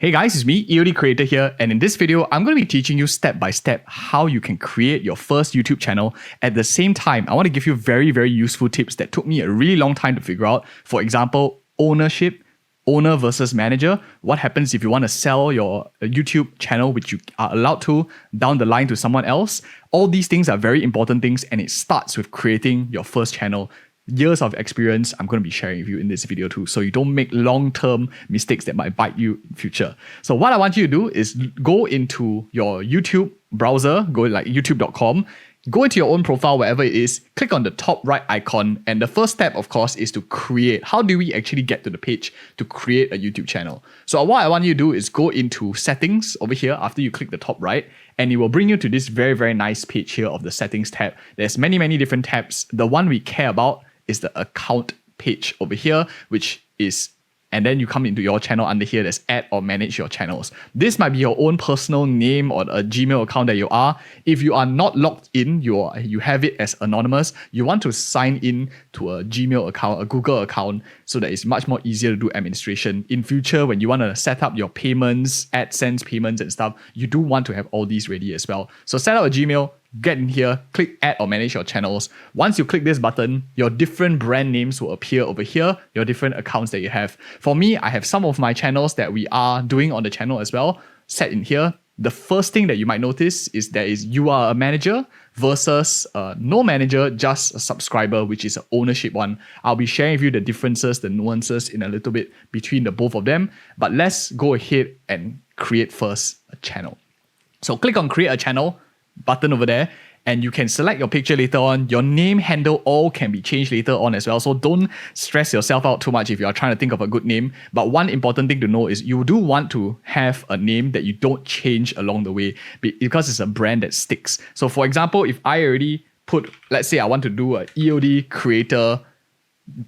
Hey guys, it's me, EOD Creator here, and in this video, I'm going to be teaching you step by step how you can create your first YouTube channel. At the same time, I want to give you very, very useful tips that took me a really long time to figure out. For example, ownership, owner versus manager. What happens if you want to sell your YouTube channel, which you are allowed to, down the line to someone else? All these things are very important things, and it starts with creating your first channel. Years of experience I'm going to be sharing with you in this video too, so you don't make long-term mistakes that might bite you in future. So what I want you to do is go into your YouTube browser, go like youtube.com, go into your own profile, wherever it is, click on the top right icon, and the first step, of course, is to create. How do we actually get to the page to create a YouTube channel? So what I want you to do is go into settings over here after you click the top right, and it will bring you to this very, very nice page here of the settings tab. There's many, many different tabs. The one we care about is the account page over here, which is, and then you come into your channel under here, there's add or manage your channels. This might be your own personal name or a Gmail account that you are. If you are not logged in, you have it as anonymous, you want to sign in to a Gmail account, a Google account, so that it's much more easier to do administration. In future, when you want to set up your payments, AdSense payments and stuff, you do want to have all these ready as well. So set up a Gmail, get in here, click add or manage your channels. Once you click this button, your different brand names will appear over here, your different accounts that you have. For me, I have some of my channels that we are doing on the channel as well, set in here. The first thing that you might notice is there is you are a manager versus no manager, just a subscriber, which is an ownership one. I'll be sharing with you the differences, the nuances in a little bit between the both of them. But let's go ahead and create first a channel. So click on create a channel button over there, and you can select your picture later on. Your name handle all can be changed later on as well, so don't stress yourself out too much if you are trying to think of a good name. But one important thing to know is you do want to have a name that you don't change along the way, because it's a brand that sticks. So for example, if I already put, let's say I want to do a EOD creator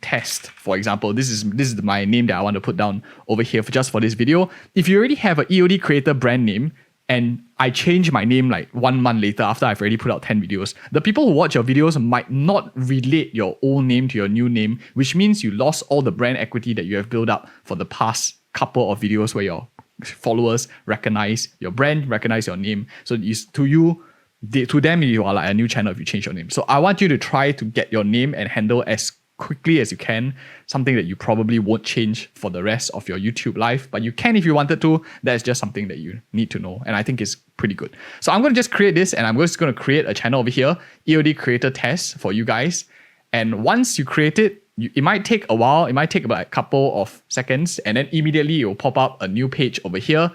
test, for example, this is my name that I want to put down over here just for this video. If you already have an EOD creator brand name, and I change my name like 1 month later after I've already put out 10 videos, the people who watch your videos might not relate your old name to your new name, which means you lost all the brand equity that you have built up for the past couple of videos where your followers recognize your brand, recognize your name. So to them, you are like a new channel if you change your name. So I want you to try to get your name and handle as quickly as you can, something that you probably won't change for the rest of your YouTube life, but you can if you wanted to. That's just something that you need to know, and I think it's pretty good. So I'm going to just create this, and I'm just going to create a channel over here, EOD Creator Test, for you guys. And once you create it, it might take a while, it might take about a couple of seconds, and then immediately it will pop up a new page over here.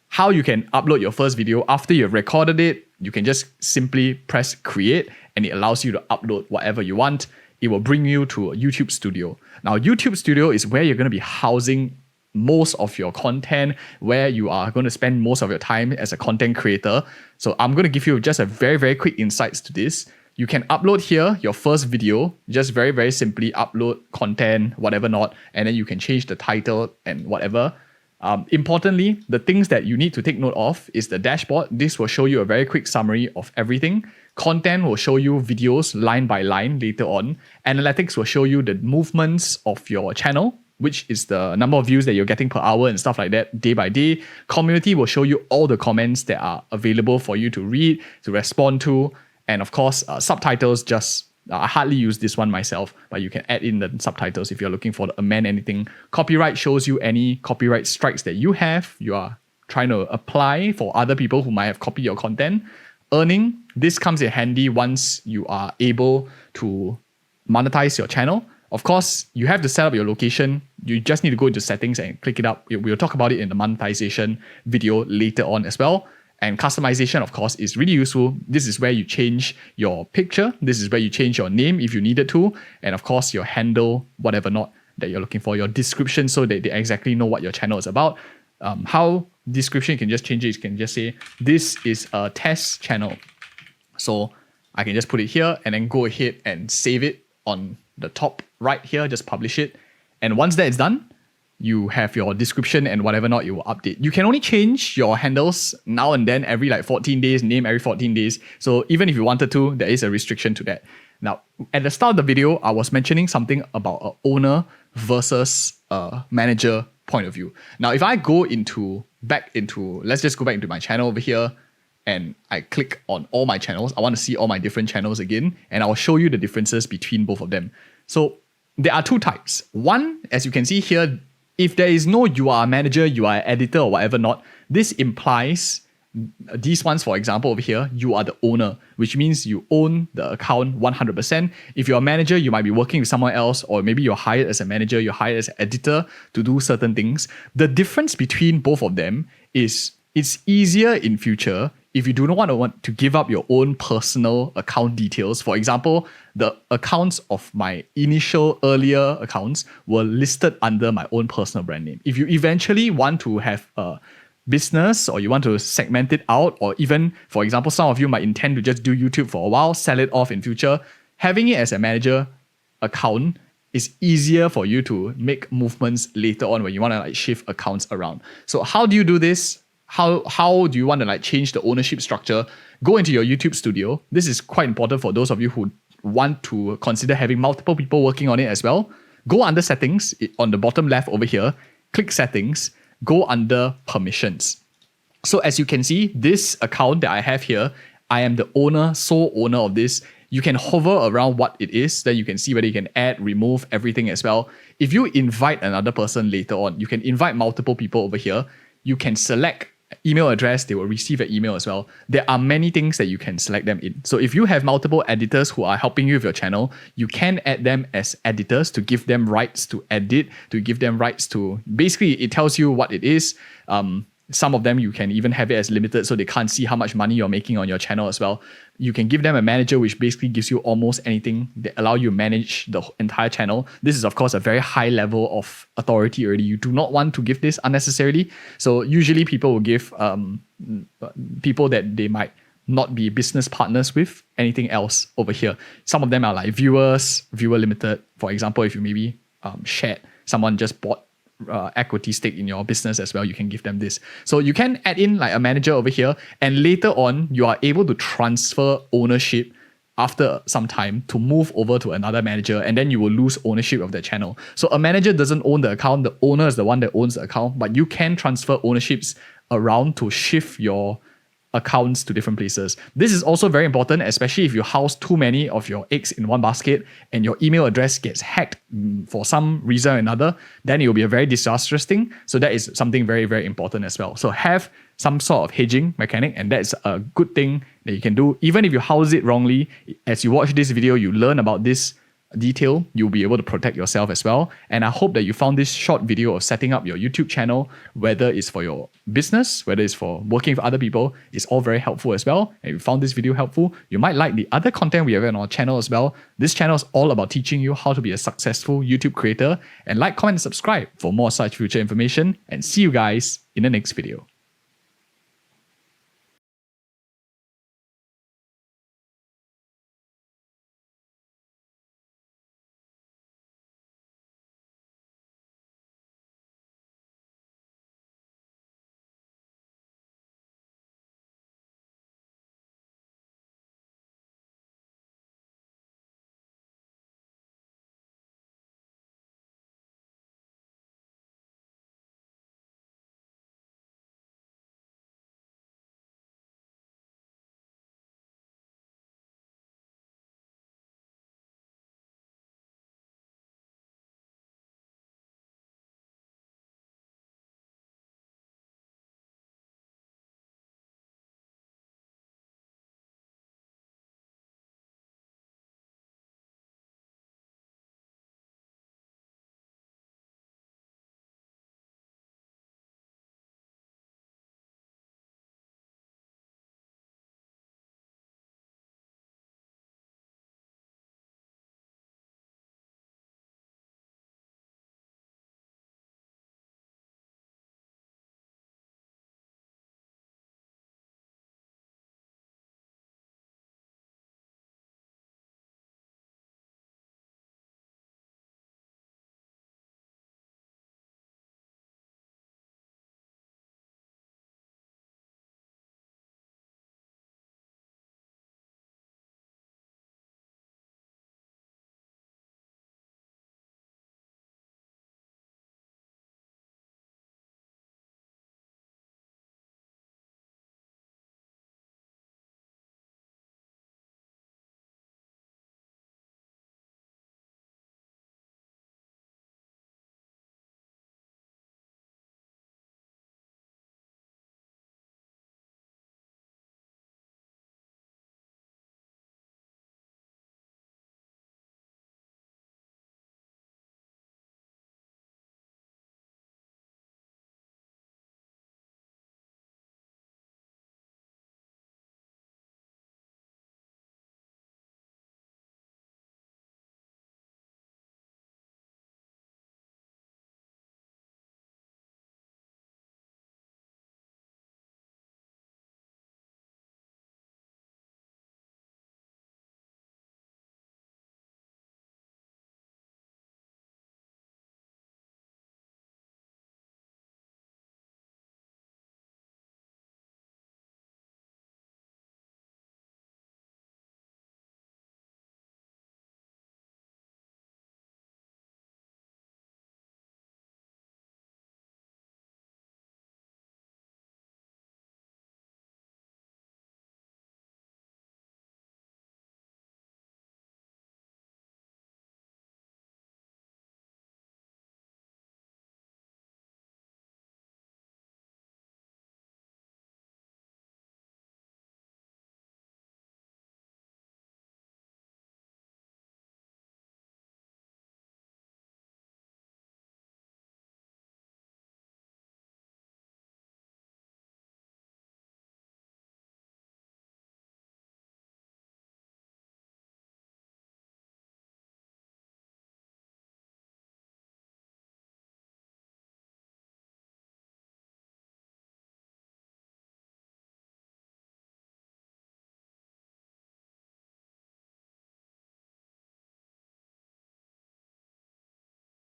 How you can upload your first video after you've recorded it, you can just simply press create, and it allows you to upload whatever you want. It will bring you to a YouTube Studio. Now, YouTube Studio is where you're going to be housing most of your content, where you are going to spend most of your time as a content creator. So I'm going to give you just a very, very quick insights to this. You can upload here your first video, just very, very simply upload content, whatever not, and then you can change the title and whatever. Importantly, the things that you need to take note of is the dashboard. This will show you a very quick summary of everything. Content will show you videos line by line later on. Analytics will show you the movements of your channel, which is the number of views that you're getting per hour and stuff like that day by day. Community will show you all the comments that are available for you to read, to respond to. And of course, subtitles, I hardly use this one myself, but you can add in the subtitles if you're looking for to amend anything. Copyright shows you any copyright strikes that you are trying to apply for other people who might have copied your content. Earning, this comes in handy once you are able to monetize your channel. Of course, you have to set up your location. You just need to go into settings and click it up. We'll talk about it in the monetization video later on as well. And customization, of course, is really useful. This is where you change your picture. This is where you change your name if you needed to. And of course, your handle, whatever not that you're looking for, your description, so that they exactly know what your channel is about. How description, you can just change it. You can just say, this is a test channel. So I can just put it here and then go ahead and save it on the top right here, just publish it. And once that is done, you have your description and whatever not, you will update. You can only change your handles now and then every like 14 days, name every 14 days. So even if you wanted to, there is a restriction to that. Now, at the start of the video, I was mentioning something about an owner versus a manager point of view. Now, if I go into let's just go back into my channel over here, and I click on all my channels. I want to see all my different channels again, and I'll show you the differences between both of them. So there are two types. One, as you can see here, if there is no you are a manager, you are an editor or whatever not, this implies these ones, for example, over here, you are the owner, which means you own the account 100%. If you're a manager, you might be working with someone else, or maybe you're hired as a manager, you're hired as an editor to do certain things. The difference between both of them is it's easier in future if you do not want to give up your own personal account details. For example, the accounts of my earlier accounts were listed under my own personal brand name. If you eventually want to have a business, or you want to segment it out, or even, for example, some of you might intend to just do YouTube for a while, sell it off in future, having it as a manager account is easier for you to make movements later on when you want to shift accounts around. So how do you do this? How do you want to change the ownership structure? Go into your YouTube studio. This is quite important for those of you who want to consider having multiple people working on it as well. Go under settings on the bottom left over here, click settings, go under permissions. So as you can see, this account that I have here, I am the sole owner of this. You can hover around what it is, then you can see whether you can add, remove everything as well. If you invite another person later on, you can invite multiple people over here. You can select email address, they will receive an email as well. There are many things that you can select them in. So if you have multiple editors who are helping you with your channel, you can add them as editors to give them rights to edit, to give them rights to, basically it tells you what it is. Some of them you can even have it as limited so they can't see how much money you're making on your channel as well. You can give them a manager, which basically gives you almost anything that allow you to manage the entire channel. This is of course a very high level of authority already. You do not want to give this unnecessarily. So usually people will give people that they might not be business partners with anything else over here. Some of them are like viewer limited. For example, if you maybe shared, someone just bought equity stake in your business as well, you can give them this. So you can add in like a manager over here, and later on you are able to transfer ownership after some time to move over to another manager, and then you will lose ownership of the channel. So a manager doesn't own the account, the owner is the one that owns the account, but you can transfer ownerships around to shift your accounts to different places. This is also very important, especially if you house too many of your eggs in one basket and your email address gets hacked for some reason or another, then it will be a very disastrous thing. So that is something very, very important as well. So have some sort of hedging mechanic, and that's a good thing that you can do. Even if you house it wrongly, as you watch this video, you learn about this detail, you'll be able to protect yourself as well. And I hope that you found this short video of setting up your YouTube channel, whether it's for your business, whether it's for working with other people, is all very helpful as well. And if you found this video helpful, you might like the other content we have on our channel as well. This channel is all about teaching you how to be a successful YouTube creator. And like, comment, and subscribe for more such future information. And see you guys in the next video.